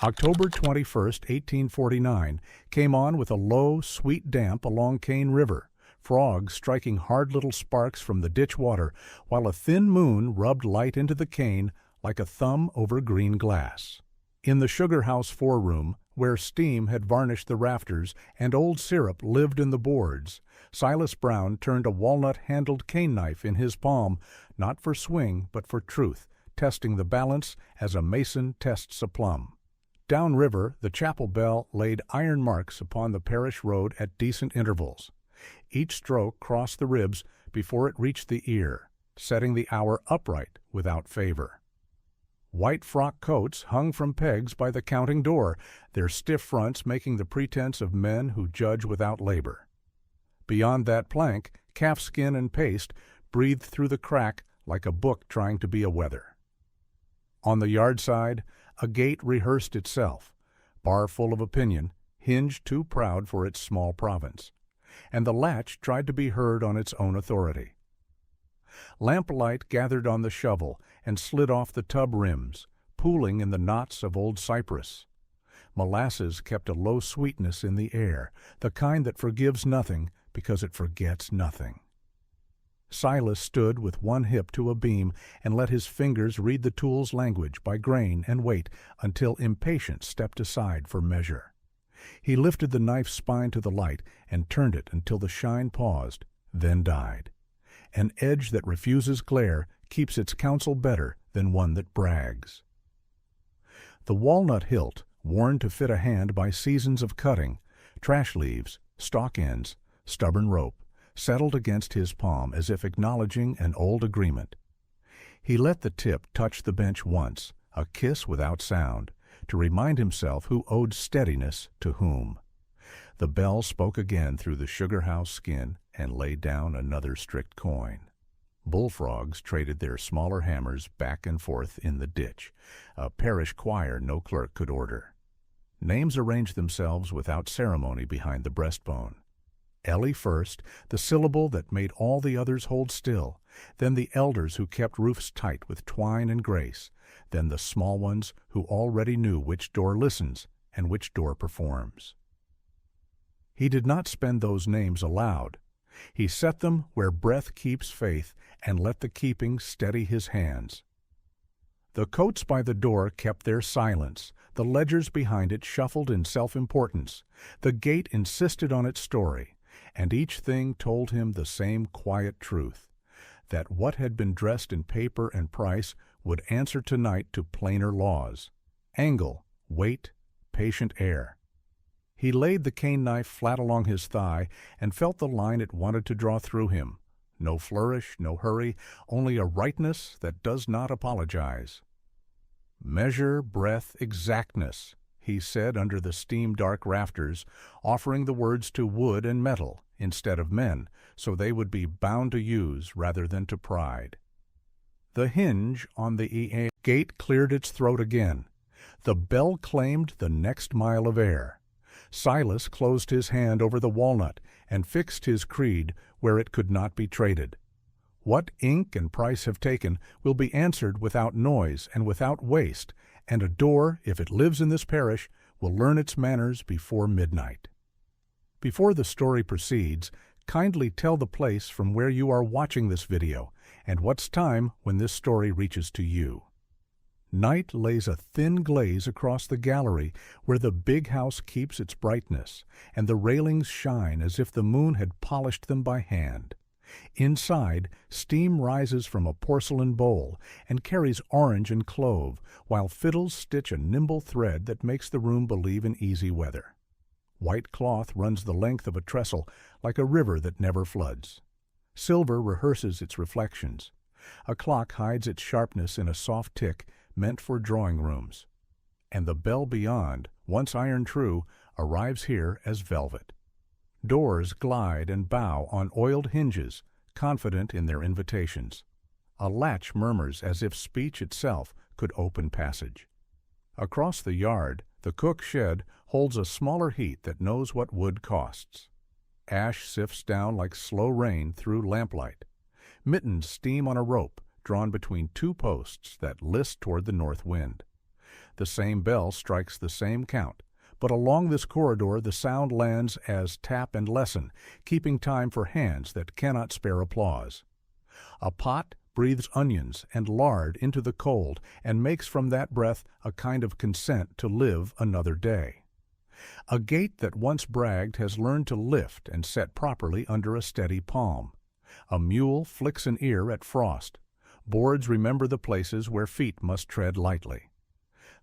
October 21st, 1849, came on with a low, sweet damp along Cane River, frogs striking hard little sparks from the ditch water, while a thin moon rubbed light into the cane like a thumb over green glass. In the sugar-house foreroom, where steam had varnished the rafters and old syrup lived in the boards, Silas Brown turned a walnut-handled cane knife in his palm, not for swing but for truth, testing the balance as a mason tests a plumb. Downriver, the chapel bell laid iron marks upon the Parish road at decent intervals. Each stroke crossed the ribs before it reached the ear, setting the hour upright without favor. White frock coats hung from pegs by the counting door, their stiff fronts making the pretense of men who judge without labor. Beyond that plank, calfskin and paste breathed through the crack like a book trying to be a weather. On the yard side, a gate rehearsed itself, bar full of opinion, Hinge too proud for its small province, and the Latch tried to be heard on its own authority. Lamplight gathered on the shovel and slid off the tub rims, pooling in the knots of old cypress. Molasses kept a low sweetness in the air, the kind that forgives nothing because it forgets nothing. Silas stood with one hip to a beam and let his fingers read the tool's language by grain and weight until impatience stepped aside for measure. He lifted the knife's spine to the light and turned it until the shine paused, then died. An edge that refuses glare keeps its counsel better than one that brags. The walnut hilt, worn to fit a hand by seasons of cutting, trash leaves, stalk ends, stubborn rope, settled against his palm as if acknowledging an old agreement. He let the tip touch the bench once, a kiss without sound, to remind himself who owed steadiness to whom. The bell spoke again through the sugar-house skin and laid down another strict coin. Bullfrogs traded their smaller hammers back and forth in the ditch, a parish choir no clerk could order. Names arranged themselves without ceremony behind the breastbone. Elly first, the syllable that made all the others hold still, then the elders who kept roofs tight with twine and grace, then the small ones who already knew which door listens and which door performs. He did not spend those names aloud. He set them where breath keeps faith and let the keeping steady his hands. The coats by the door kept their silence, the ledgers behind it shuffled in self-importance, the gate insisted on its story, and each thing told him the same quiet truth, that what had been dressed in paper and price would answer tonight to plainer laws: angle, weight, patient air. He laid the cane knife flat along his thigh and felt the line it wanted to draw through him. No flourish, no hurry, only a rightness that does not apologize. Measure, breath, exactness, he said under the steam-dark rafters, offering the words to wood and metal instead of men, so they would be bound to use rather than to pride. The hinge on the EA gate cleared its throat again. The bell claimed the next mile of air. Silas closed his hand over the walnut and fixed his creed where it could not be traded. What ink and price have taken will be answered without noise and without waste, and a door, if it lives in this parish, will learn its manners before midnight. Before the story proceeds, kindly tell the place from where you are watching this video and what's time when this story reaches to you. Night lays a thin glaze across the gallery where the big house keeps its brightness, and the railings shine as if the moon had polished them by hand. Inside, steam rises from a porcelain bowl and carries orange and clove, while fiddles stitch a nimble thread that makes the room believe in easy weather. White cloth runs the length of a trestle like a river that never floods. Silver rehearses its reflections. A clock hides its sharpness in a soft tick meant for drawing rooms. And the bell beyond, once iron true, arrives here as velvet. Doors glide and bow on oiled hinges, confident in their invitations. A latch murmurs as if speech itself could open passage. Across the yard, the cook shed holds a smaller heat that knows what wood costs. Ash sifts down like slow rain through lamplight. Mittens steam on a rope drawn between two posts that list toward the north wind. The same bell strikes the same count, but along this corridor the sound lands as tap and lesson, keeping time for hands that cannot spare applause. A pot breathes onions and lard into the cold and makes from that breath a kind of consent to live another day. A gate that once bragged has learned to lift and set properly under a steady palm. A mule flicks an ear at frost. Boards remember the places where feet must tread lightly.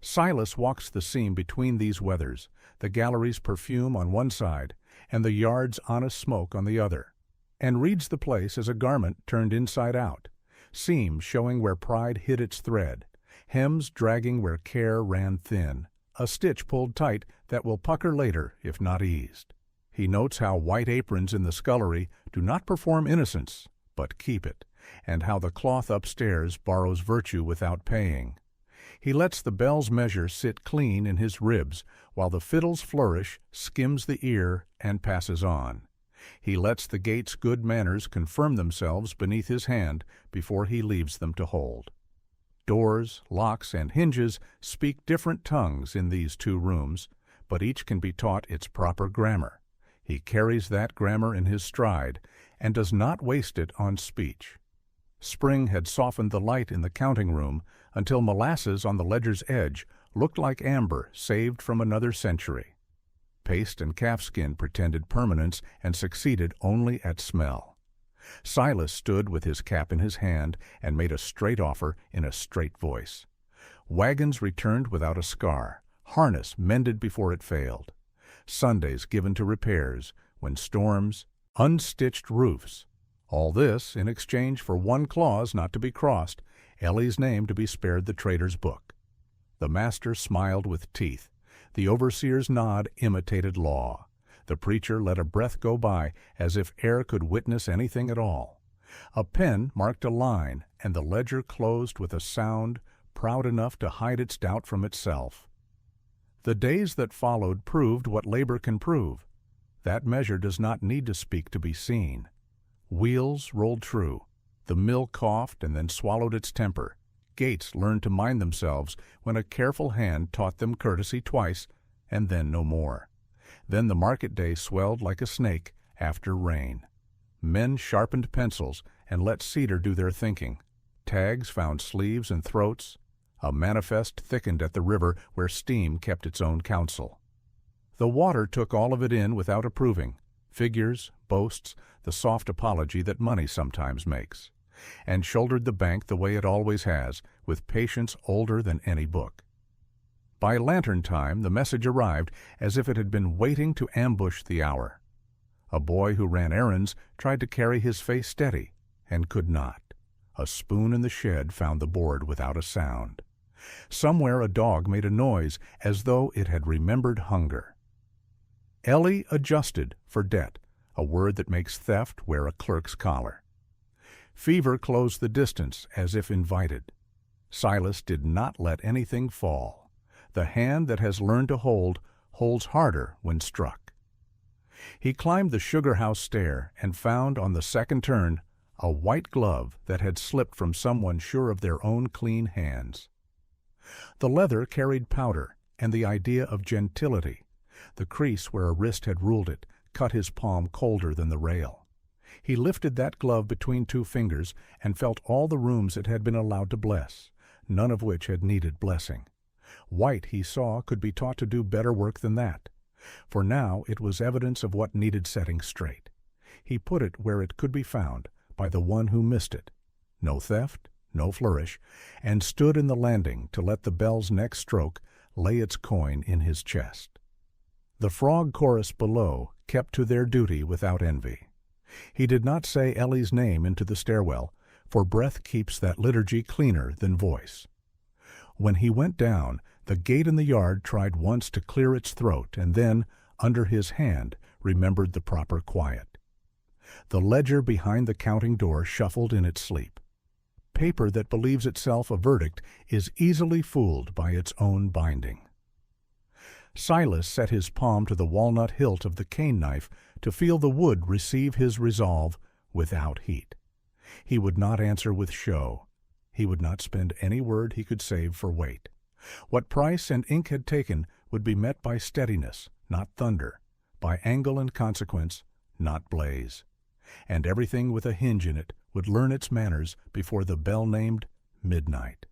Silas walks the seam between these weathers, the gallery's perfume on one side and the yard's honest smoke on the other, and reads the place as a garment turned inside out, seams showing where pride hid its thread, hems dragging where care ran thin, a stitch pulled tight that will pucker later if not eased. He notes how white aprons in the scullery do not perform innocence, but keep it, and how the cloth upstairs borrows virtue without paying. He lets the bell's measure sit clean in his ribs, while the fiddle's flourish skims the ear and passes on. He lets the gate's good manners confirm themselves beneath his hand before he leaves them to hold. Doors, locks, and hinges speak different tongues in these two rooms, but each can be taught its proper grammar. He carries that grammar in his stride and does not waste it on speech. Spring had softened the light in the counting room until molasses on the ledger's edge looked like amber saved from another century. Paste and calfskin pretended permanence and succeeded only at smell. Silas stood with his cap in his hand and made a straight offer in a straight voice. Wagons returned without a scar, harness mended before it failed. Sundays given to repairs, when storms, unstitched roofs. All this in exchange for one clause not to be crossed, Elly's name to be spared the trader's book. The master smiled with teeth. The overseer's nod imitated law. The preacher let a breath go by as if air could witness anything at all. A pen marked a line, and the ledger closed with a sound proud enough to hide its doubt from itself. The days that followed proved what labor can prove. That measure does not need to speak to be seen. Wheels rolled true. The mill coughed and then swallowed its temper. Gates learned to mind themselves when a careful hand taught them courtesy twice, and then no more. Then the market day swelled like a snake after rain. Men sharpened pencils and let cedar do their thinking. Tags found sleeves and throats. A manifest thickened at the river where steam kept its own counsel. The water took all of it in without approving. Figures, boasts, the soft apology that money sometimes makes, and shouldered the bank the way it always has, with patience older than any book. By lantern time the message arrived as if it had been waiting to ambush the hour. A boy who ran errands tried to carry his face steady, and could not. A spoon in the shed found the board without a sound. Somewhere a dog made a noise as though it had remembered hunger. Elly adjusted for debt, a word that makes theft wear a clerk's collar. Fever closed the distance as if invited. Silas did not let anything fall. The hand that has learned to hold holds harder when struck. He climbed the sugarhouse stair and found on the second turn a white glove that had slipped from someone sure of their own clean hands. The leather carried powder and the idea of gentility. The crease where a wrist had ruled it cut his palm colder than the rail. He lifted that glove between two fingers and felt all the rooms it had been allowed to bless, none of which had needed blessing. White, he saw, could be taught to do better work than that, for now it was evidence of what needed setting straight. He put it where it could be found by the one who missed it. No theft, no flourish, and stood in the landing to let the bell's next stroke lay its coin in his chest. The frog chorus below kept to their duty without envy. He did not say Elly's name into the stairwell, for breath keeps that liturgy cleaner than voice. When he went down, the gate in the yard tried once to clear its throat, and then, under his hand, remembered the proper quiet. The ledger behind the counting door shuffled in its sleep. Paper that believes itself a verdict is easily fooled by its own binding. Silas set his palm to the walnut hilt of the cane knife to feel the wood receive his resolve without heat. He would not answer with show. He would not spend any word he could save for weight. What price and ink had taken would be met by steadiness, not thunder, by angle and consequence, not blaze. And everything with a hinge in it would learn its manners before the bell named midnight.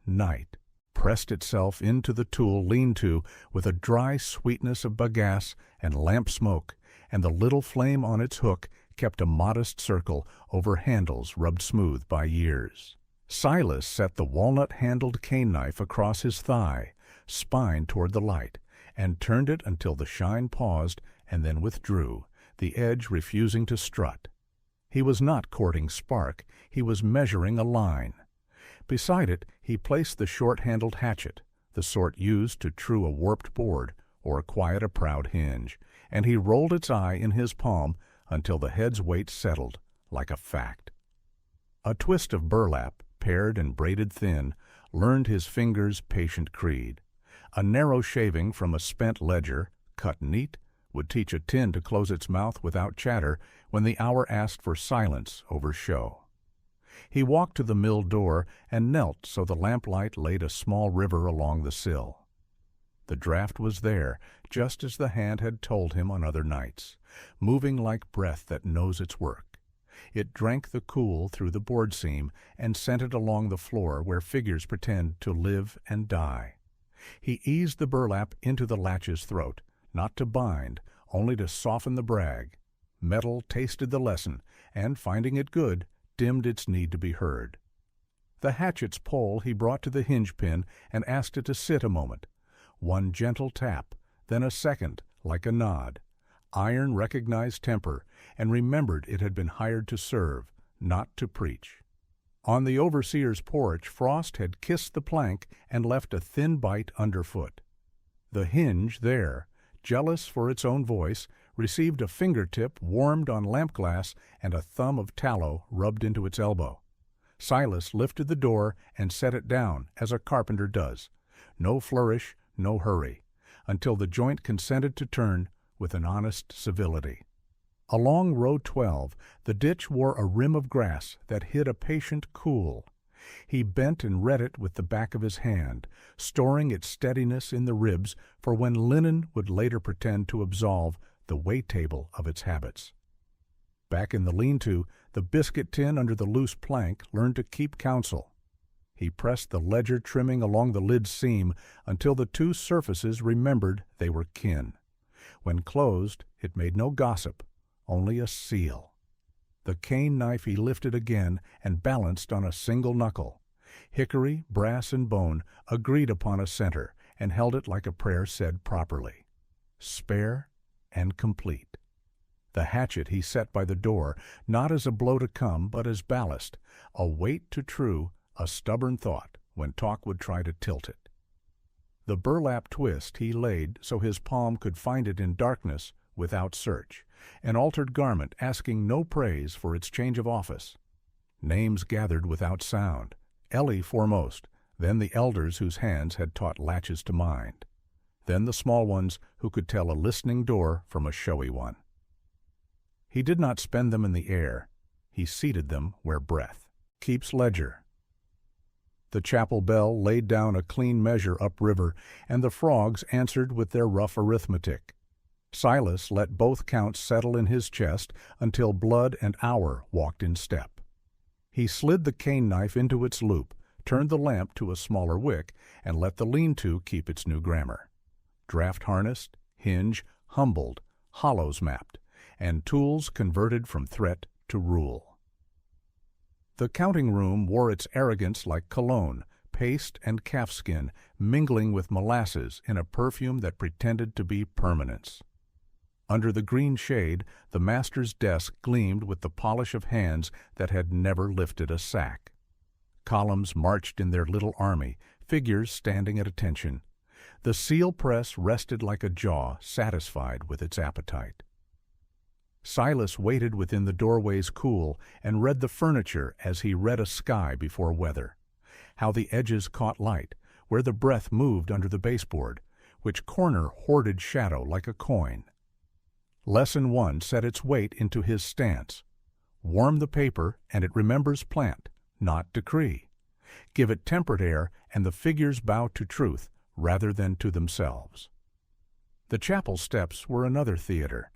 Night pressed itself into the tool lean-to with a dry sweetness of bagasse and lamp smoke, and the little flame on its hook kept a modest circle over handles rubbed smooth by years. Silas set the walnut-handled cane knife across his thigh, spine toward the light, and turned it until the shine paused and then withdrew, the edge refusing to strut. He was not courting spark, he was measuring a line. Beside it he placed the short-handled hatchet, the sort used to true a warped board or quiet a proud hinge, and he rolled its eye in his palm until the head's weight settled like a fact. A twist of burlap, pared and braided thin, learned his fingers' patient creed. A narrow shaving from a spent ledger, cut neat, would teach a tin to close its mouth without chatter when the hour asked for silence over show. He walked to the mill door and knelt so the lamplight laid a small river along the sill. The draught was there, just as the hand had told him on other nights, moving like breath that knows its work. It drank the cool through the board seam and sent it along the floor where figures pretend to live and die. He eased the burlap into the Latch's throat, not to bind, only to soften the brag. Metal tasted the lesson, and, finding it good, dimmed its need to be heard. The hatchet's pole he brought to the hinge pin and asked it to sit a moment. One gentle tap, then a second, like a nod. Iron recognized temper, and remembered it had been hired to serve, not to preach. On the overseer's porch, frost had kissed the plank and left a thin bite underfoot. The hinge there, jealous for its own voice, received a fingertip warmed on lamp glass and a thumb of tallow rubbed into its elbow. Silas lifted the door and set it down, as a carpenter does. No flourish, no hurry, until the joint consented to turn with an honest civility. Along row 12, the ditch wore a rim of grass that hid a patient cool. He bent and read it with the back of his hand, storing its steadiness in the ribs for when linen would later pretend to absolve the weight table of its habits. Back in the lean-to, the biscuit tin under the loose plank learned to keep counsel. He pressed the ledger trimming along the lid's seam until the two surfaces remembered they were kin. When closed, it made no gossip, only a seal. The cane knife he lifted again and balanced on a single knuckle. Hickory, brass, and bone agreed upon a center and held it like a prayer said properly. Spare and complete. The hatchet he set by the door, not as a blow to come, but as ballast, a weight to true, a stubborn thought when talk would try to tilt it. The burlap twist he laid so his palm could find it in darkness without search, an altered garment asking no praise for its change of office. Names gathered without sound, Elly foremost, then the elders whose hands had taught latches to mind, then the small ones who could tell a listening door from a showy one. He did not spend them in the air, he seated them where breath keeps ledger. The chapel bell laid down a clean measure upriver, and the frogs answered with their rough arithmetic. Silas let both counts settle in his chest until blood and hour walked in step. He slid the cane knife into its loop, turned the lamp to a smaller wick, and let the lean-to keep its new grammar. Draft harnessed, hinge humbled, hollows mapped, and tools converted from threat to rule. The counting room wore its arrogance like cologne, paste and calfskin mingling with molasses in a perfume that pretended to be permanence. Under the green shade, the master's desk gleamed with the polish of hands that had never lifted a sack. Columns marched in their little army, figures standing at attention. The seal press rested like a jaw satisfied with its appetite. Silas waited within the doorway's cool and read the furniture as he read a sky before weather. How the edges caught light, where the breath moved under the baseboard, which corner hoarded shadow like a coin. Lesson 1 set its weight into his stance. Warm the paper and it remembers plant, not decree. Give it temperate air, and the figures bow to truth rather than to themselves. The chapel steps were another theater.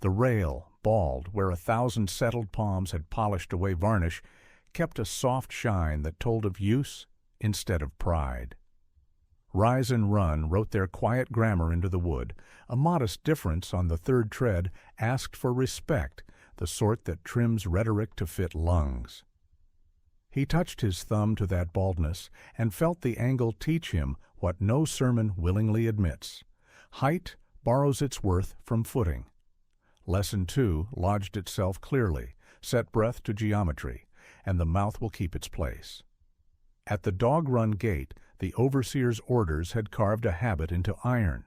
The rail, bald where 1,000 settled palms had polished away varnish, kept a soft shine that told of use instead of pride. Rise and Run wrote their quiet grammar into the wood. A modest difference on the third tread asked for respect, the sort that trims rhetoric to fit lungs. He touched his thumb to that baldness and felt the angle teach him what no sermon willingly admits. Height borrows its worth from footing. Lesson 2 lodged itself clearly, set breath to geometry, and the mouth will keep its place. At the dog-run gate, the overseer's orders had carved a habit into iron.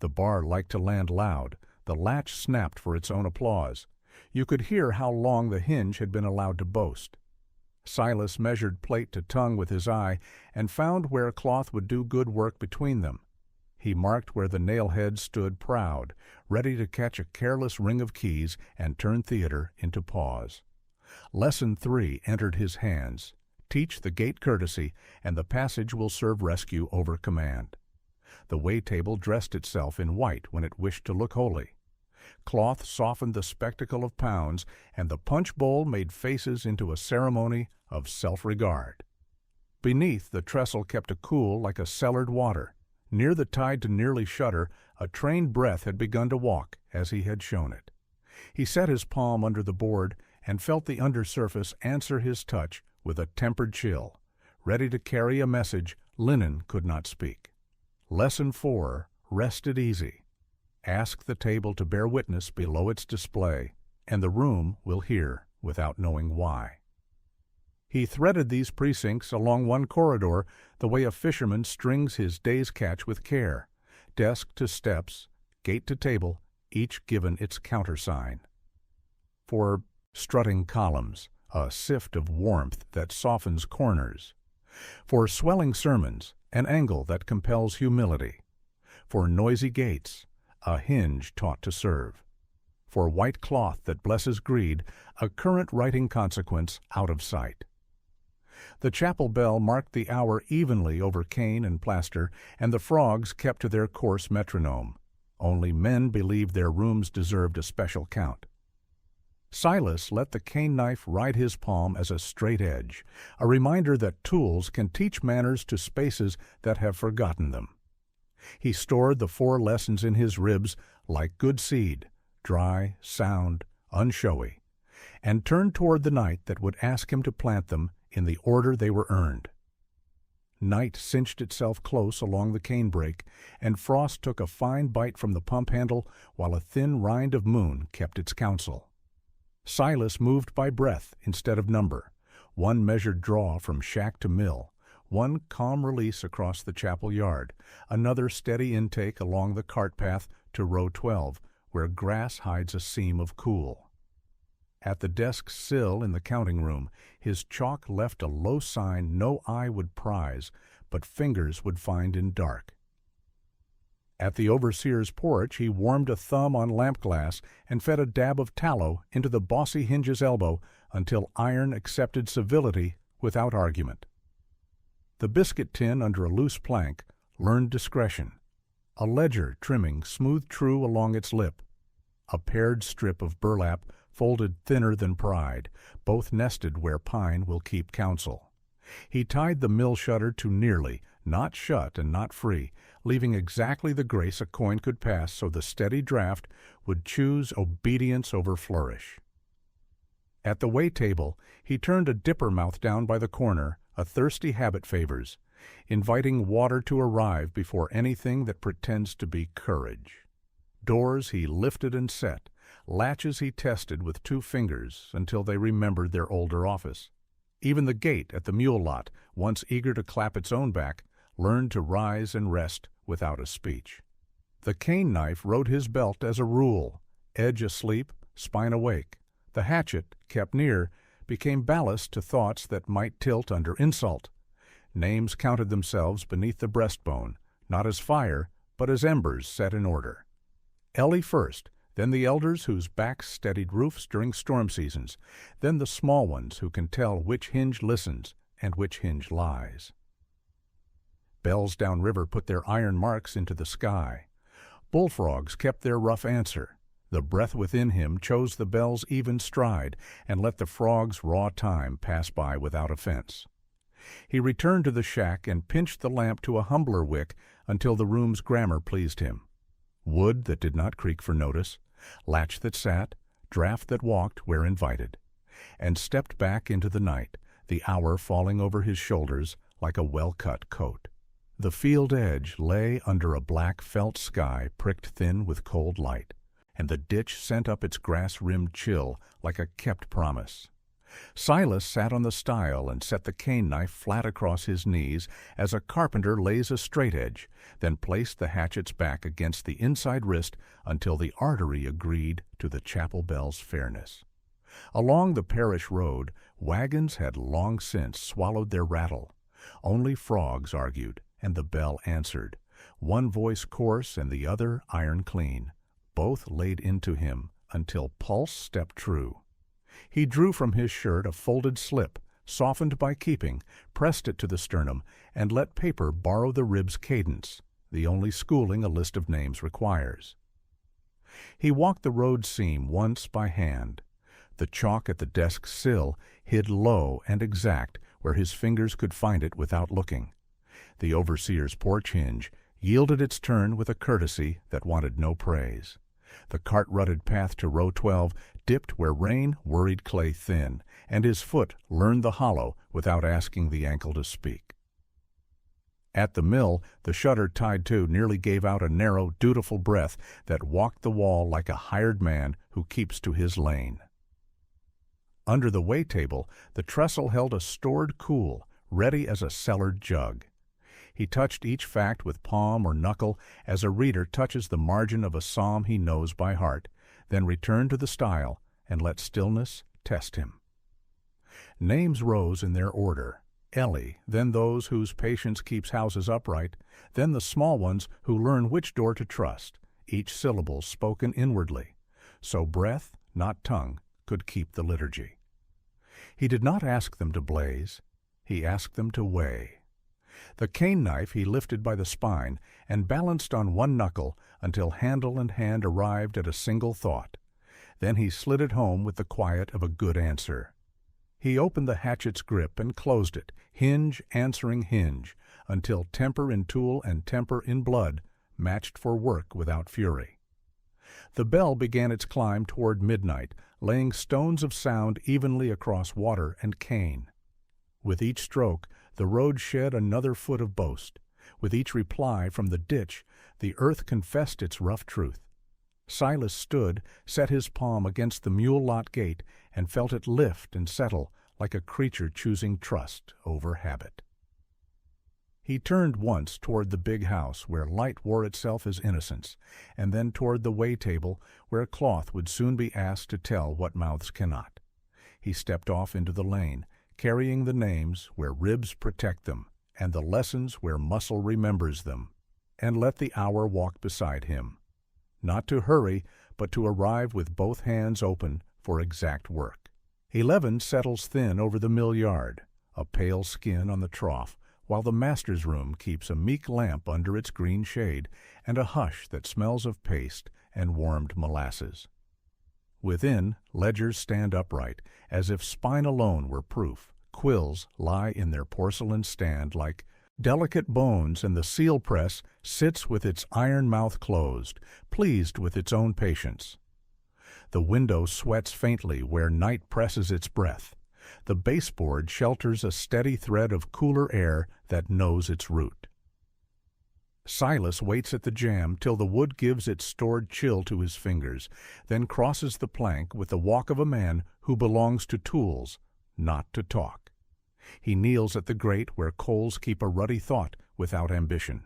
The bar liked to land loud. The latch snapped for its own applause. You could hear how long the hinge had been allowed to boast. Silas measured plate to tongue with his eye and found where cloth would do good work between them. He marked where the nail-head stood proud, ready to catch a careless ring of keys and turn theater into pause. Lesson 3 entered his hands. Teach the gate courtesy, and the passage will serve rescue over command. The way-table dressed itself in white when it wished to look holy. Cloth softened the spectacle of pounds, and the punch bowl made faces into a ceremony of self-regard. Beneath, the trestle kept a cool like a cellared water. Near the tide to nearly shudder, a trained breath had begun to walk as he had shown it. He set his palm under the board and felt the undersurface answer his touch with a tempered chill. Ready to carry a message linen could not speak. Lesson 4 rested easy. Ask the table to bear witness below its display, and the room will hear without knowing why. He threaded these precincts along one corridor the way a fisherman strings his day's catch with care, desk to steps, gate to table, each given its countersign. For strutting columns, a sift of warmth that softens corners. For swelling sermons, an angle that compels humility. For noisy gates, a hinge taught to serve. For white cloth that blesses greed, a current writing consequence out of sight. The chapel bell marked the hour evenly over cane and plaster, and the frogs kept to their coarse metronome. Only men believed their rooms deserved a special count. Silas let the cane knife ride his palm as a straight edge, a reminder that tools can teach manners to spaces that have forgotten them. He stored the 4 lessons in his ribs like good seed, dry, sound, unshowy, and turned toward the night that would ask him to plant them in the order they were earned. Night cinched itself close along the canebrake, and frost took a fine bite from the pump handle while a thin rind of moon kept its counsel. Silas moved by breath instead of number, one measured draw from shack to mill, one calm release across the chapel yard, another steady intake along the cart path to row 12, where grass hides a seam of cool. At the desk's sill in the counting room, his chalk left a low sign no eye would prize, but fingers would find in dark. At the overseer's porch, he warmed a thumb on lamp glass and fed a dab of tallow into the bossy Hinge's elbow until iron accepted civility without argument. The biscuit tin under a loose plank learned discretion. A ledger trimming smoothed true along its lip. A pared strip of burlap folded thinner than pride, both nested where pine will keep counsel. He tied the mill shutter to nearly, not shut and not free, leaving exactly the grace a coin could pass so the steady draft would choose obedience over flourish. At the way-table, he turned a dipper mouth down by the corner, a thirsty habit favors, inviting water to arrive before anything that pretends to be courage. Doors he lifted and set, latches he tested with 2 fingers until they remembered their older office. Even the gate at the mule lot, once eager to clap its own back, learned to rise and rest without a speech. The cane knife rode his belt as a rule, edge asleep, spine awake. The hatchet, kept near, became ballast to thoughts that might tilt under insult. Names counted themselves beneath the breastbone, not as fire, but as embers set in order. Elly first, then the elders whose backs steadied roofs during storm seasons, then the small ones who can tell which hinge listens and which hinge lies. Bells downriver put their iron marks into the sky. Bullfrogs kept their rough answer. The breath within him chose the bell's even stride, and let the frog's raw time pass by without offense. He returned to the shack and pinched the lamp to a humbler wick until the room's grammar pleased him. Wood that did not creak for notice, latch that sat, draught that walked where invited, and stepped back into the night, the hour falling over his shoulders like a well-cut coat. The field edge lay under a black felt sky pricked thin with cold light, and the ditch sent up its grass-rimmed chill like a kept promise. Silas sat on the stile and set the cane knife flat across his knees as a carpenter lays a straight edge, then placed the hatchet's back against the inside wrist until the artery agreed to the chapel bell's fairness. Along the Parish road, wagons had long since swallowed their rattle. Only frogs argued, and the bell answered, one voice coarse and the other iron clean. Both laid into him until pulse stepped true. He drew from his shirt a folded slip, softened by keeping, pressed it to the sternum, and let paper borrow the rib's cadence, the only schooling a list of names requires. He walked the road seam once by hand. The chalk at the desk's sill hid low and exact where his fingers could find it without looking. The overseer's porch hinge yielded its turn with a courtesy that wanted no praise. The cart-rutted path to row 12 dipped where rain worried clay thin, and his foot learned the hollow without asking the ankle to speak. At the mill, the shutter tied to nearly gave out a narrow, dutiful breath that walked the wall like a hired man who keeps to his lane. Under the weigh table, the trestle held a stored cool, ready as a cellared jug. He touched each fact with palm or knuckle as a reader touches the margin of a psalm he knows by heart, then returned to the stile and let stillness test him. Names rose in their order. Elly, then those whose patience keeps houses upright, then the small ones who learn which door to trust, each syllable spoken inwardly, so breath, not tongue, could keep the liturgy. He did not ask them to blaze, he asked them to weigh. The cane knife he lifted by the spine and balanced on one knuckle until handle and hand arrived at a single thought. Then he slid it home with the quiet of a good answer. He opened the hatchet's grip and closed it, hinge answering hinge, until temper in tool and temper in blood matched for work without fury. The bell began its climb toward midnight, laying stones of sound evenly across water and cane. With each stroke, the road shed another foot of boast. With each reply from the ditch, the earth confessed its rough truth. Silas stood, set his palm against the mule lot gate, and felt it lift and settle like a creature choosing trust over habit. He turned once toward the big house where light wore itself as innocence, and then toward the weigh table where cloth would soon be asked to tell what mouths cannot. He stepped off into the lane, carrying the names where ribs protect them, and the lessons where muscle remembers them, and let the hour walk beside him, not to hurry, but to arrive with both hands open for exact work. 11 settles thin over the mill yard, a pale skin on the trough, while the master's room keeps a meek lamp under its green shade and a hush that smells of paste and warmed molasses. Within, ledgers stand upright, as if spine alone were proof. Quills lie in their porcelain stand like delicate bones, and the seal press sits with its iron mouth closed, pleased with its own patience. The window sweats faintly where night presses its breath. The baseboard shelters a steady thread of cooler air that knows its route. Silas waits at the jamb till the wood gives its stored chill to his fingers, then crosses the plank with the walk of a man who belongs to tools, not to talk. He kneels at the grate where coals keep a ruddy thought without ambition.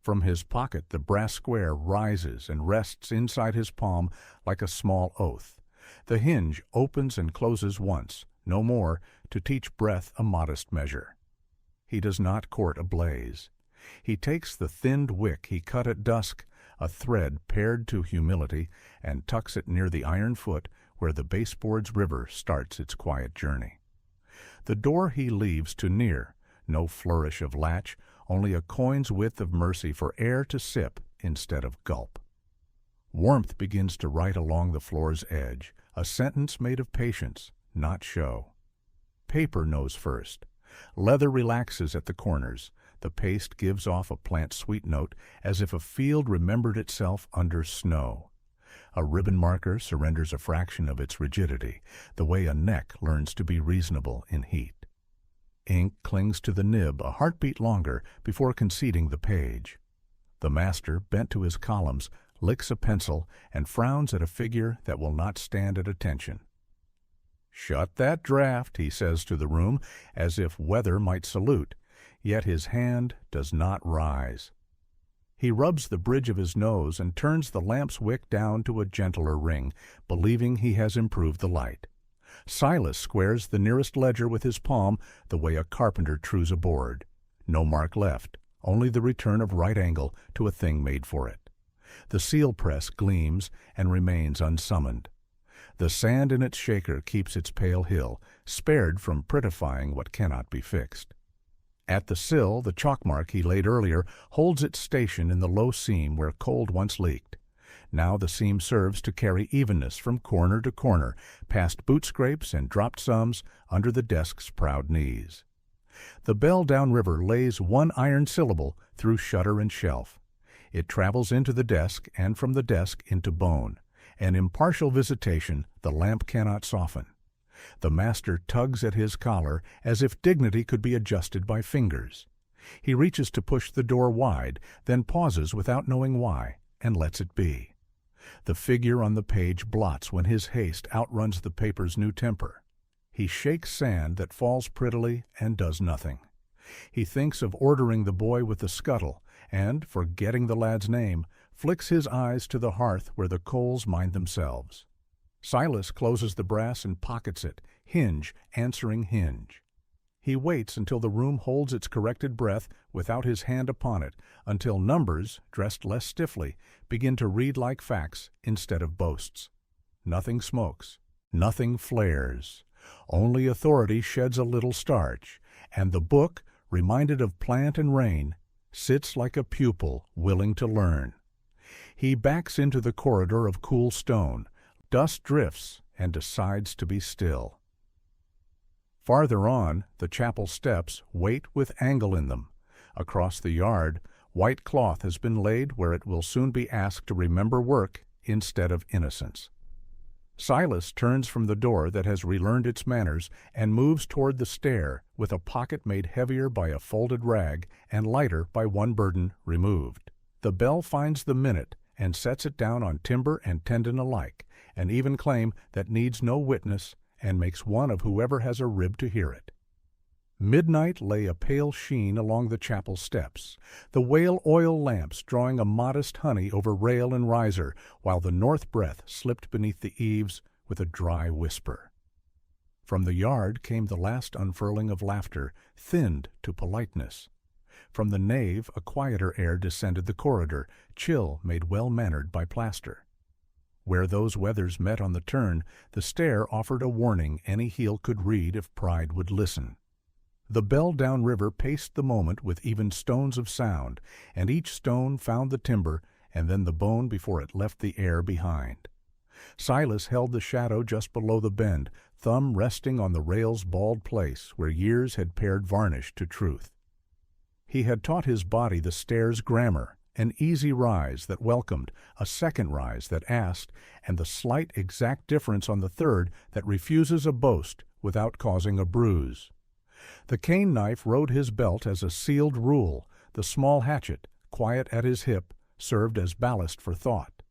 From his pocket the brass square rises and rests inside his palm like a small oath. The hinge opens and closes once, no more, to teach breath a modest measure. He does not court a blaze. He takes the thinned wick he cut at dusk, a thread pared to humility, and tucks it near the iron foot where the baseboard's river starts its quiet journey. The door he leaves to near, no flourish of latch, only a coin's width of mercy for air to sip instead of gulp. Warmth begins to write along the floor's edge, a sentence made of patience, not show. Paper knows first. Leather relaxes at the corners. The paste gives off a plant sweet note, as if a field remembered itself under snow. A ribbon marker surrenders a fraction of its rigidity, the way a neck learns to be reasonable in heat. Ink clings to the nib a heartbeat longer before conceding the page. The master, bent to his columns, licks a pencil and frowns at a figure that will not stand at attention. "Shut that draft," he says to the room, as if weather might salute, yet his hand does not rise. He rubs the bridge of his nose and turns the lamp's wick down to a gentler ring, believing he has improved the light. Silas squares the nearest ledger with his palm the way a carpenter trues a board. No mark left, only the return of right angle to a thing made for it. The seal press gleams and remains unsummoned. The sand in its shaker keeps its pale hill, spared from prettifying what cannot be fixed. At the sill, the chalk mark he laid earlier holds its station in the low seam where cold once leaked. Now the seam serves to carry evenness from corner to corner, past boot scrapes and dropped sums under the desk's proud knees. The bell downriver lays one iron syllable through shutter and shelf. It travels into the desk and from the desk into bone. An impartial visitation the lamp cannot soften. The master tugs at his collar as if dignity could be adjusted by fingers. He reaches to push the door wide, then pauses without knowing why, and lets it be. The figure on the page blots when his haste outruns the paper's new temper. He shakes sand that falls prettily and does nothing. He thinks of ordering the boy with the scuttle, and, forgetting the lad's name, flicks his eyes to the hearth where the coals mind themselves. Silas closes the brass and pockets it, hinge answering hinge. He waits until the room holds its corrected breath without his hand upon it, until numbers, dressed less stiffly, begin to read like facts instead of boasts. Nothing smokes, nothing flares. Only authority sheds a little starch, and the book, reminded of plant and rain, sits like a pupil willing to learn. He backs into the corridor of cool stone. Dust drifts and decides to be still. Farther on, the chapel steps wait with angle in them. Across the yard, white cloth has been laid where it will soon be asked to remember work instead of innocence. Silas turns from the door that has relearned its manners and moves toward the stair with a pocket made heavier by a folded rag and lighter by one burden removed. The bell finds the minute and sets it down on timber and tendon alike, an even claim that needs no witness and makes one of whoever has a rib to hear it. Midnight lay a pale sheen along the chapel steps, the whale oil lamps drawing a modest honey over rail and riser, while the north breath slipped beneath the eaves with a dry whisper. From the yard came the last unfurling of laughter, thinned to politeness. From the nave a quieter air descended the corridor, chill made well-mannered by plaster. Where those weathers met on the turn, the stair offered a warning any heel could read if pride would listen. The bell downriver paced the moment with even stones of sound, and each stone found the timber and then the bone before it left the air behind. Silas held the shadow just below the bend, thumb resting on the rail's bald place where years had pared varnish to truth. He had taught his body the stair's grammar, an easy rise that welcomed, a second rise that asked, and the slight exact difference on the third that refuses a boast without causing a bruise. The cane knife rode his belt as a sealed rule. The small hatchet, quiet at his hip, served as ballast for thought.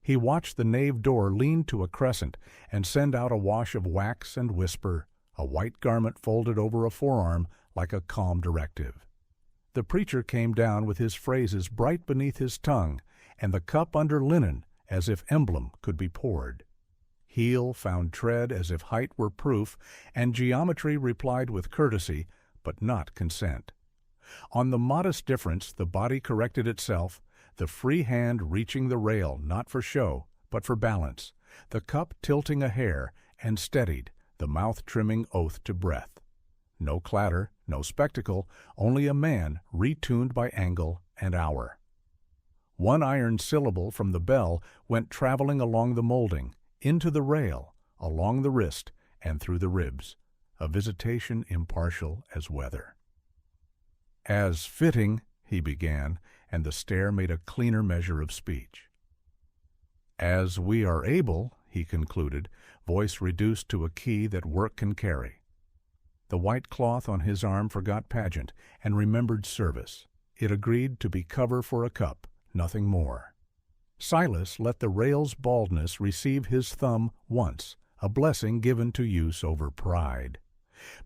He watched the nave door lean to a crescent and send out a wash of wax and whisper, a white garment folded over a forearm like a calm directive. The preacher came down with his phrases bright beneath his tongue, and the cup under linen as if emblem could be poured. Heel found tread as if height were proof, and geometry replied with courtesy, but not consent. On the modest difference the body corrected itself, the free hand reaching the rail not for show, but for balance, the cup tilting a hair, and steadied, the mouth trimming oath to breath. No clatter, no spectacle, only a man retuned by angle and hour. One iron syllable from the bell went traveling along the molding, into the rail, along the wrist, and through the ribs, a visitation impartial as weather. "As fitting," he began, and the stair made a cleaner measure of speech. "As we are able," he concluded, voice reduced to a key that work can carry. The white cloth on his arm forgot pageant and remembered service. It agreed to be cover for a cup, nothing more. Silas let the rail's baldness receive his thumb once, a blessing given to use over pride.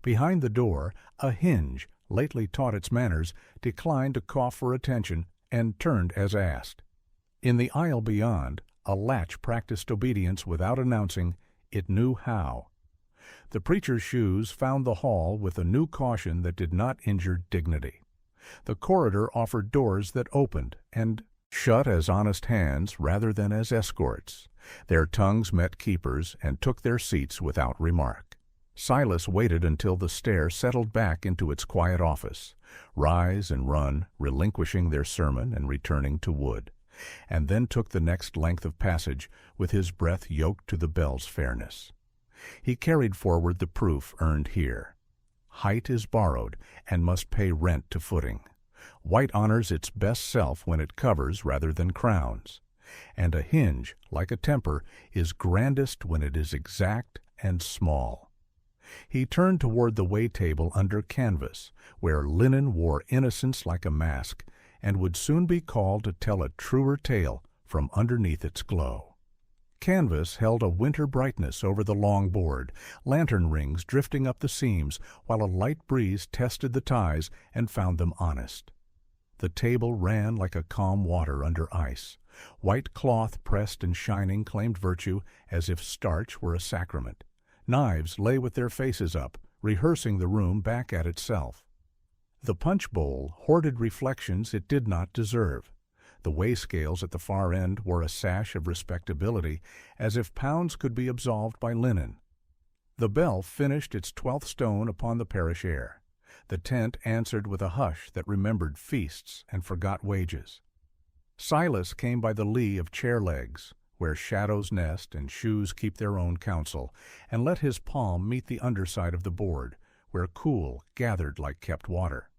Behind the door, a hinge, lately taught its manners, declined to cough for attention and turned as asked. In the aisle beyond, a latch practiced obedience without announcing. It knew how. The preacher's shoes found the hall with a new caution that did not injure dignity. The corridor offered doors that opened and shut as honest hands rather than as escorts. Their tongues met keepers and took their seats without remark. Silas waited until the stair settled back into its quiet office, rise and run, relinquishing their sermon and returning to wood, and then took the next length of passage with his breath yoked to the bell's fairness. He carried forward the proof earned here. Height is borrowed and must pay rent to footing. White honors its best self when it covers rather than crowns. And a hinge, like a temper, is grandest when it is exact and small. He turned toward the way-table under canvas, where linen wore innocence like a mask, and would soon be called to tell a truer tale from underneath its glow. Canvas held a winter brightness over the long board, lantern rings drifting up the seams, while a light breeze tested the ties and found them honest. The table ran like a calm water under ice. White cloth pressed and shining claimed virtue as if starch were a sacrament. Knives lay with their faces up, rehearsing the room back at itself. The punch bowl hoarded reflections it did not deserve. The weigh-scales at the far end wore a sash of respectability, as if pounds could be absolved by linen. The bell finished its 12th stone upon the parish air. The tent answered with a hush that remembered feasts and forgot wages. Silas came by the lee of chair legs, where shadows nest and shoes keep their own counsel, and let his palm meet the underside of the board, where cool gathered like kept water.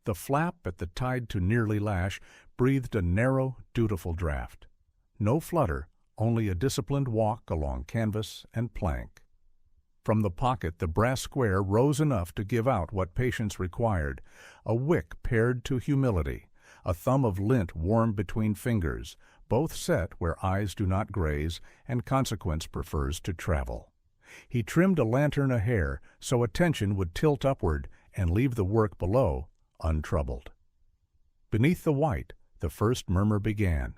The flap at the tied-to-nearly lash breathed a narrow, dutiful draught. No flutter, only a disciplined walk along canvas and plank. From the pocket the brass square rose enough to give out what patience required, a wick pared to humility, a thumb of lint warm between fingers, both set where eyes do not graze and consequence prefers to travel. He trimmed a lantern a hair so attention would tilt upward and leave the work below untroubled. Beneath the white, the first murmur began.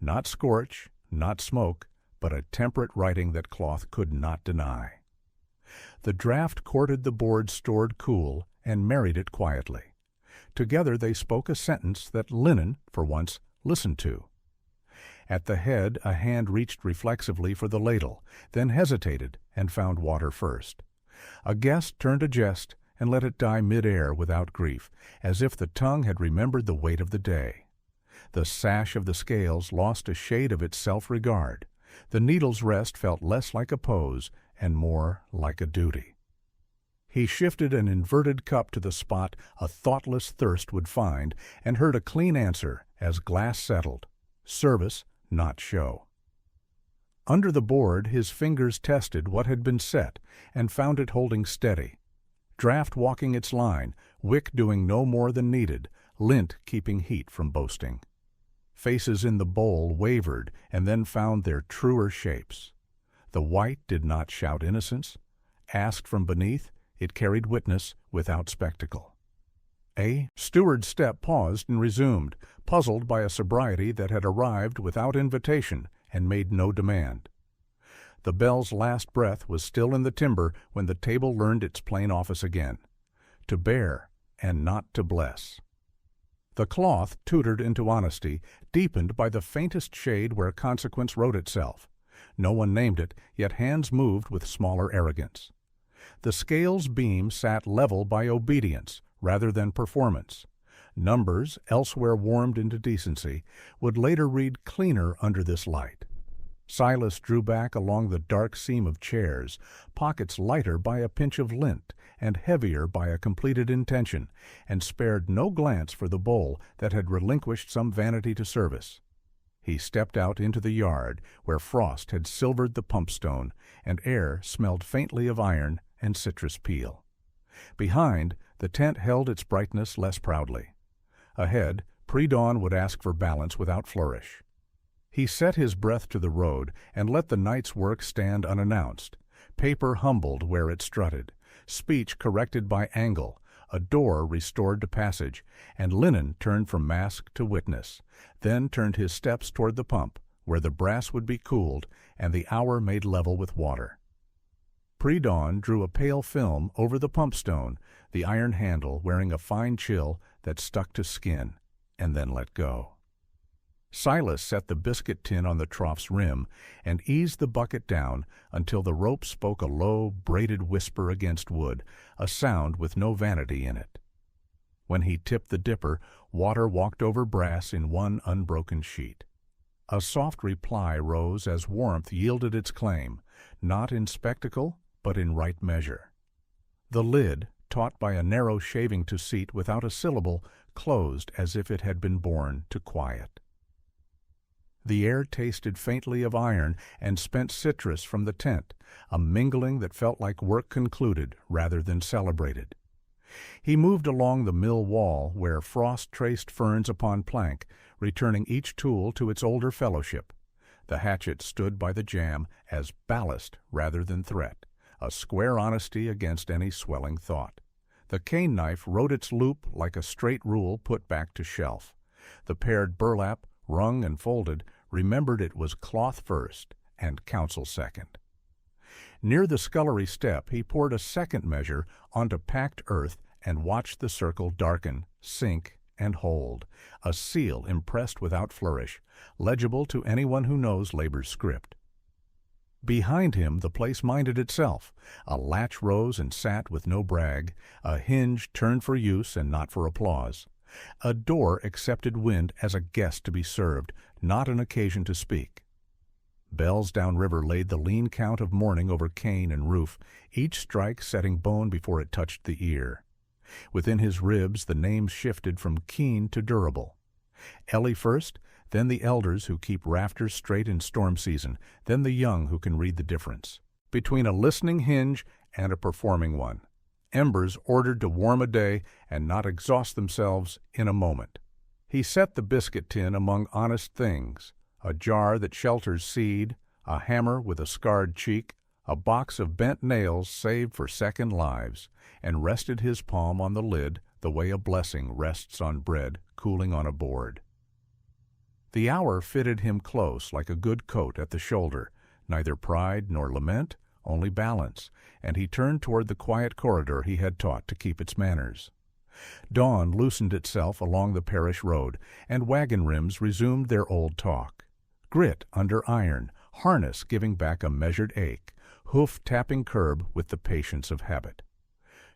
Not scorch, not smoke, but a temperate writing that cloth could not deny. The draught courted the board stored cool and married it quietly. Together they spoke a sentence that linen, for once, listened to. At the head a hand reached reflexively for the ladle, then hesitated and found water first. A guest turned a jest and let it die mid-air without grief, as if the tongue had remembered the weight of the day. The sash of the scales lost a shade of its self-regard. The needle's rest felt less like a pose and more like a duty. He shifted an inverted cup to the spot a thoughtless thirst would find, and heard a clean answer as glass settled. Service, not show. Under the board his fingers tested what had been set, and found it holding steady. Draught walking its line, wick doing no more than needed, lint keeping heat from boasting. Faces in the bowl wavered and then found their truer shapes. The white did not shout innocence. Asked from beneath, it carried witness without spectacle. A steward's step paused and resumed, puzzled by a sobriety that had arrived without invitation and made no demand. The bell's last breath was still in the timber when the table learned its plain office again, to bear and not to bless. The cloth, tutored into honesty, deepened by the faintest shade where consequence wrote itself. No one named it, yet hands moved with smaller arrogance. The scale's beam sat level by obedience rather than performance. Numbers, elsewhere warmed into decency, would later read cleaner under this light. Silas drew back along the dark seam of chairs, pockets lighter by a pinch of lint and heavier by a completed intention, and spared no glance for the bowl that had relinquished some vanity to service. He stepped out into the yard, where frost had silvered the pumpstone, and air smelled faintly of iron and citrus peel. Behind, the tent held its brightness less proudly. Ahead, Predawn would ask for balance without flourish. He set his breath to the road and let the night's work stand unannounced. Paper humbled where it strutted, speech corrected by angle, a door restored to passage, and linen turned from mask to witness, then turned his steps toward the pump, where the brass would be cooled and the hour made level with water. Predawn drew a pale film over the pumpstone, the iron handle wearing a fine chill that stuck to skin, and then let go. Silas set the biscuit tin on the trough's rim and eased the bucket down until the rope spoke a low, braided whisper against wood, a sound with no vanity in it. When he tipped the dipper, water walked over brass in one unbroken sheet. A soft reply rose as warmth yielded its claim, not in spectacle, but in right measure. The lid, taut by a narrow shaving to seat without a syllable, closed as if it had been born to quiet. The air tasted faintly of iron and spent citrus from the tent, a mingling that felt like work concluded rather than celebrated. He moved along the mill wall where frost traced ferns upon plank, returning each tool to its older fellowship. The hatchet stood by the jamb as ballast rather than threat, a square honesty against any swelling thought. The cane knife wrote its loop like a straight rule put back to shelf. The pared burlap, wrung and folded, remembered it was cloth first and counsel second. Near the scullery step he poured a second measure onto packed earth and watched the circle darken, sink, and hold, a seal impressed without flourish, legible to anyone who knows labor's script. Behind him the place minded itself. A latch rose and sat with no brag, a hinge turned for use and not for applause. A door accepted wind as a guest to be served, not an occasion to speak. Bells downriver laid the lean count of morning over cane and roof, each strike setting bone before it touched the ear. Within his ribs the names shifted from keen to durable. Elly first, then the elders who keep rafters straight in storm season, then the young who can read the difference between a listening hinge and a performing one. Embers ordered to warm a day and not exhaust themselves in a moment. He set the biscuit tin among honest things, a jar that shelters seed, a hammer with a scarred cheek, a box of bent nails saved for second lives, and rested his palm on the lid the way a blessing rests on bread cooling on a board. The hour fitted him close like a good coat at the shoulder, neither pride nor lament, only balance, and he turned toward the quiet corridor he had taught to keep its manners. Dawn loosened itself along the Parish road, and wagon rims resumed their old talk. Grit under iron, harness giving back a measured ache, hoof tapping curb with the patience of habit.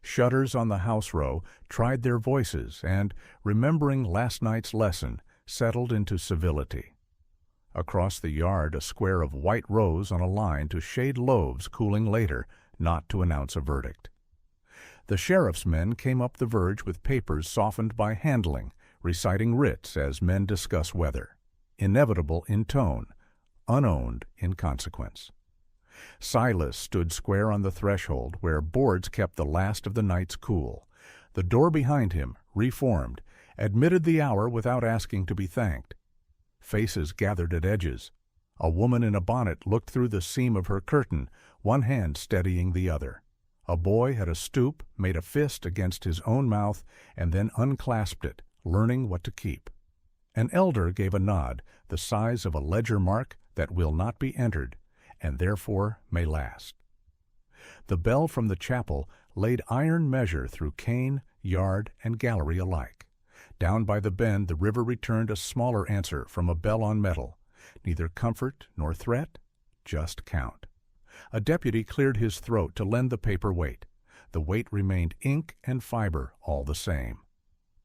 Shutters on the house row tried their voices and, remembering last night's lesson, settled into civility. Across the yard a square of white rose on a line to shade loaves cooling later, not to announce a verdict. The sheriff's men came up the verge with papers softened by handling, reciting writs as men discuss weather, inevitable in tone, unowned in consequence. Silas stood square on the threshold where boards kept the last of the night's cool. The door behind him, reformed, admitted the hour without asking to be thanked. Faces gathered at edges. A woman in a bonnet looked through the seam of her curtain, one hand steadying the other. A boy at a stoop made a fist against his own mouth and then unclasped it, learning what to keep. An elder gave a nod, the size of a ledger mark that will not be entered, and therefore may last. The bell from the chapel laid iron measure through cane, yard, and gallery alike. Down by the bend the river returned a smaller answer from a bell on metal. Neither comfort nor threat, just count. A deputy cleared his throat to lend the paper weight. the weight remained ink and fiber all the same.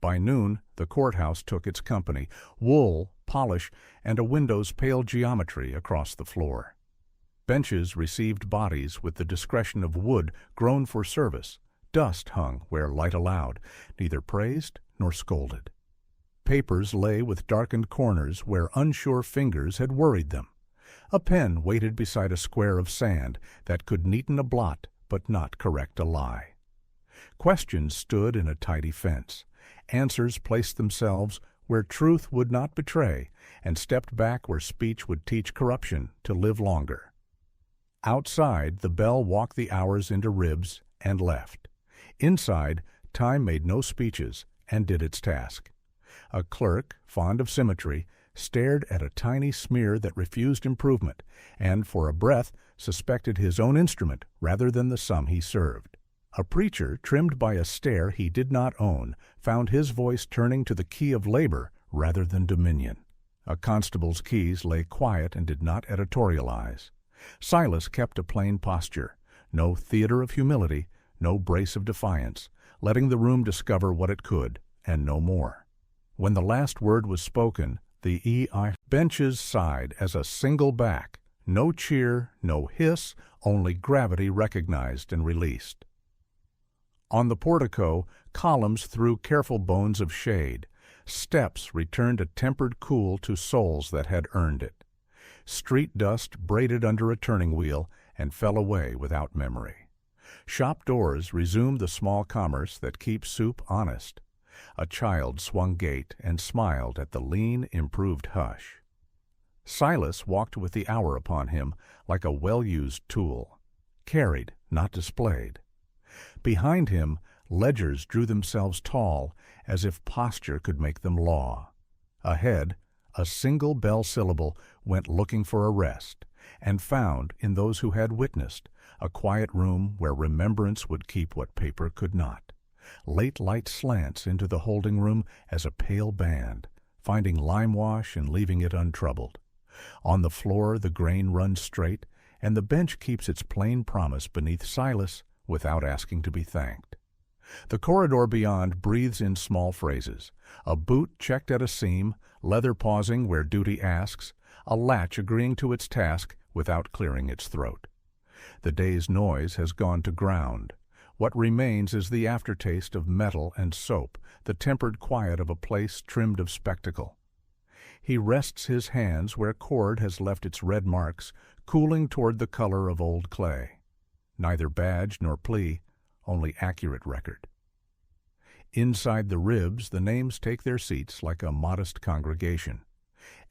By noon, the courthouse took its company, wool, polish, and a window's pale geometry across the floor. Benches received bodies with the discretion of wood grown for service. Dust hung where light allowed, neither praised nor scolded. Papers lay with darkened corners where unsure fingers had worried them. A pen waited beside a square of sand that could neaten a blot but not correct a lie. Questions stood in a tidy fence. Answers placed themselves where truth would not betray, and stepped back where speech would teach corruption to live longer. Outside, the bell walked the hours into ribs and left. Inside, time made no speeches and did its task. A clerk, fond of symmetry, stared at a tiny smear that refused improvement, and for a breath suspected his own instrument rather than the sum he served. A preacher, trimmed by a stair he did not own, found his voice turning to the key of labor rather than dominion. A constable's keys lay quiet and did not editorialize. Silas kept a plain posture, no theater of humility, no brace of defiance, letting the room discover what it could, and no more. When the last word was spoken, the EI benches sighed as a single back. No cheer, no hiss, only gravity recognized and released. On the portico, columns threw careful bones of shade. Steps returned a tempered cool to souls that had earned it. Street dust braided under a turning wheel and fell away without memory. Shop doors resumed the small commerce that keeps soup honest. A child swung gate and smiled at the lean, improved hush. Silas walked with the hour upon him like a well-used tool, carried, not displayed. Behind him, ledgers drew themselves tall, as if posture could make them law. Ahead, a single bell syllable went looking for a rest, and found, in those who had witnessed, a quiet room where remembrance would keep what paper could not. Late light slants into the holding room as a pale band, finding lime wash and leaving it untroubled. On the floor the grain runs straight, and the bench keeps its plain promise beneath Silas without asking to be thanked. The corridor beyond breathes in small phrases, a boot checked at a seam, leather pausing where duty asks, a latch agreeing to its task without clearing its throat. The day's noise has gone to ground. What remains is the aftertaste of metal and soap, the tempered quiet of a place trimmed of spectacle. He rests his hands where cord has left its red marks, cooling toward the color of old clay. Neither badge nor plea, only accurate record. Inside the ribs, the names take their seats like a modest congregation.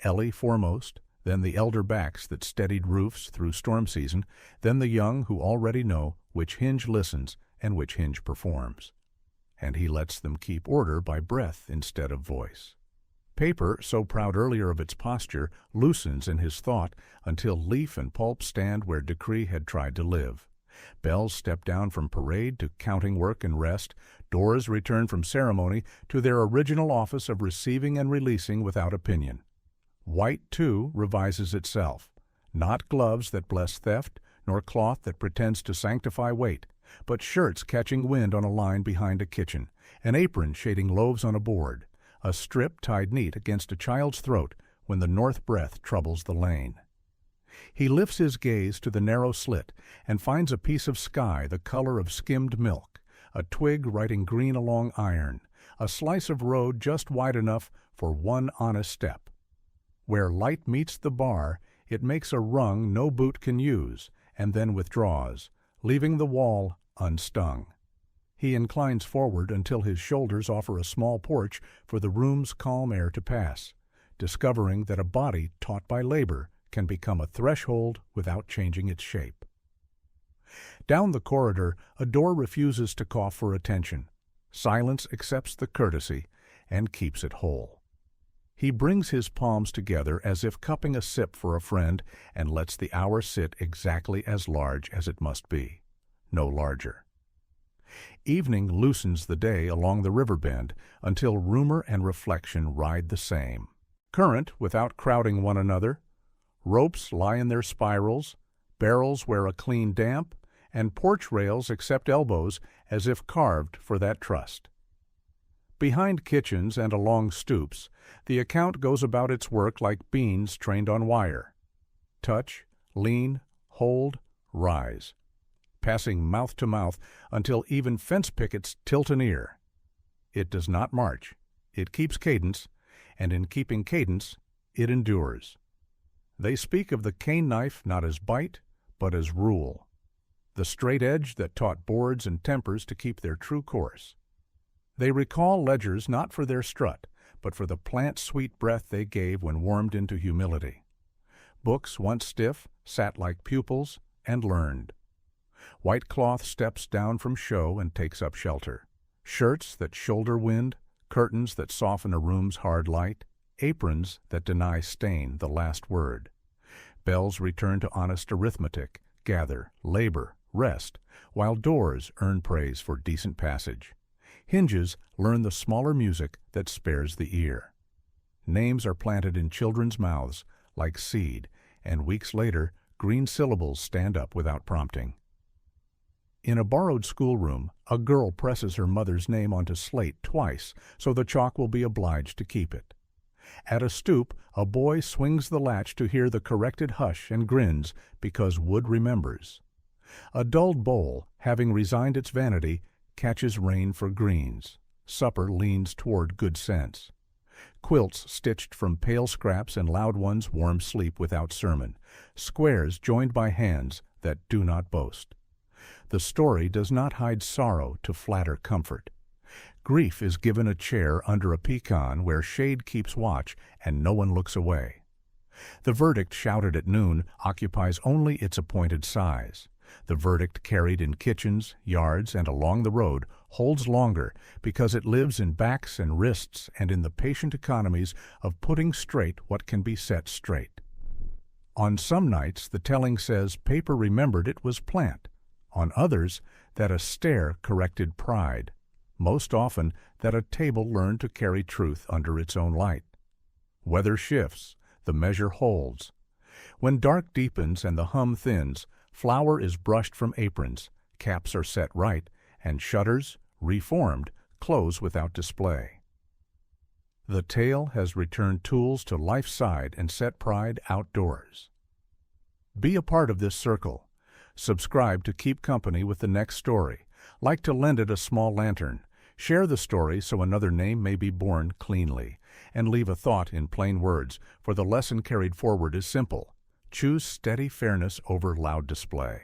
Elly foremost, then the elder backs that steadied roofs through storm season, then the young who already know which Hinge listens and which Hinge performs. And he lets them keep order by breath instead of voice. Paper, so proud earlier of its posture, loosens in his thought until leaf and pulp stand where decree had tried to live. Bells step down from parade to counting work and rest. Doors return from ceremony to their original office of receiving and releasing without opinion. White, too, revises itself. Not gloves that bless theft, nor cloth that pretends to sanctify weight, but shirts catching wind on a line behind a kitchen, an apron shading loaves on a board, a strip tied neat against a child's throat when the north breath troubles the lane. He lifts his gaze to the narrow slit and finds a piece of sky the color of skimmed milk, a twig riding green along iron, a slice of road just wide enough for one honest step. Where light meets the bar, it makes a rung no boot can use, and then withdraws, leaving the wall unstung. He inclines forward until his shoulders offer a small porch for the room's calm air to pass, discovering that a body taught by labor can become a threshold without changing its shape. Down the corridor, a door refuses to cough for attention. Silence accepts the courtesy and keeps it whole. He brings his palms together as if cupping a sip for a friend and lets the hour sit exactly as large as it must be, no larger. Evening loosens the day along the river bend until rumor and reflection ride the same. Current without crowding one another. Ropes lie in their spirals, barrels wear a clean damp, and porch rails except elbows as if carved for that trust. Behind kitchens and along stoops, the account goes about its work like beans trained on wire. Touch, lean, hold, rise, passing mouth to mouth until even fence pickets tilt an ear. It does not march. It keeps cadence, and in keeping cadence, it endures. They speak of the cane knife not as bite, but as rule, the straight edge that taught boards and tempers to keep their true course. They recall ledgers not for their strut, but for the plant-sweet breath they gave when warmed into humility. Books once stiff sat like pupils and learned. White cloth steps down from show and takes up shelter. Shirts that shoulder wind, curtains that soften a room's hard light, aprons that deny stain the last word. Bells return to honest arithmetic, gather, labor, rest, while doors earn praise for decent passage. Hinges learn the smaller music that spares the ear. Names are planted in children's mouths like seed, and weeks later, green syllables stand up without prompting. In a borrowed schoolroom, a girl presses her mother's name onto slate twice so the chalk will be obliged to keep it. At a stoop, a boy swings the latch to hear the corrected hush and grins because wood remembers. A dulled bowl, having resigned its vanity, catches rain for greens. Supper leans toward good sense. Quilts stitched from pale scraps and loud ones warm sleep without sermon. Squares joined by hands that do not boast. The story does not hide sorrow to flatter comfort. Grief is given a chair under a pecan where shade keeps watch and no one looks away. The verdict shouted at noon occupies only its appointed size. The verdict carried in kitchens, yards, and along the road holds longer because it lives in backs and wrists and in the patient economies of putting straight what can be set straight. On some nights the telling says paper remembered it was plant. On others, that a stair corrected pride. Most often, that a table learned to carry truth under its own light. Weather shifts, the measure holds. When dark deepens and the hum thins, flour is brushed from aprons, caps are set right, and shutters, reformed, close without display. The tale has returned tools to life's side and set pride outdoors. Be a part of this circle. Subscribe to keep company with the next story. Like to lend it a small lantern. Share the story so another name may be borne cleanly. And leave a thought in plain words, for the lesson carried forward is simple. Choose steady fairness over loud display.